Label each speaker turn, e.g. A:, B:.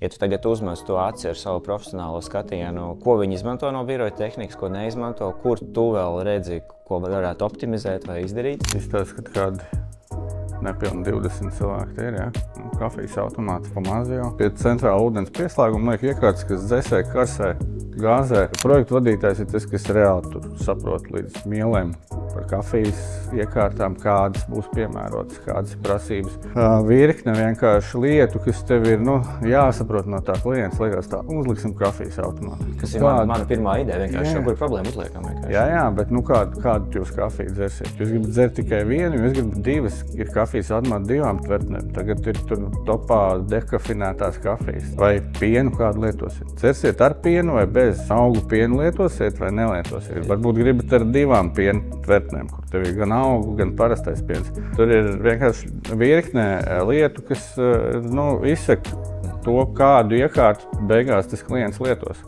A: Ja tu tagad uzmest to aci ar savu profesionālo skatienu, ko viņi izmanto no biroja tehnikas, ko neizmanto, kur tu vēl redzi, ko varētu optimizēt vai izdarīt?
B: Izstāsta, ka kādi nepilni 20 cilvēki te ir, ja? Kafijas automāts pa maz jau. Pie centrāla ūdens pieslēguma liek iekārtas, kas dzesē, karsē, gāzē. Projektu vadītājs ir tas, kas reāli tur saprot līdz mielēm par kafijas iekārtām, kādas būs piemērotas, kādas ir prasības. Virkne vienkārši lietu, kas tev ir jāsaprot no tā klienta, liekas tā, uzliksim kafijas automātu.
A: Kas ir mana pirmā ideja, vienkārši kur problēmu uzliekam vienkārši.
B: Jā, bet kādu jūs kafiju dzersiet? Jūs gribat dzert tikai vienu, jūs gribat divas, ir kafijas automāti divām tvertnēm. Tagad ir tur topā dekafinētās kafijas. Vai pienu kādu lietosiet? Dzersiet ar pienu vai bez? Augu pienu lietosiet vai nelietosiet? Varbūt gribat ar divām pienu tvertnēm, kur tev ir gan augu, gan parastais piens. Tur ir vienkārši virknē lietu, kas izsaka to, kādu iekārtu beigās tas klients lietos.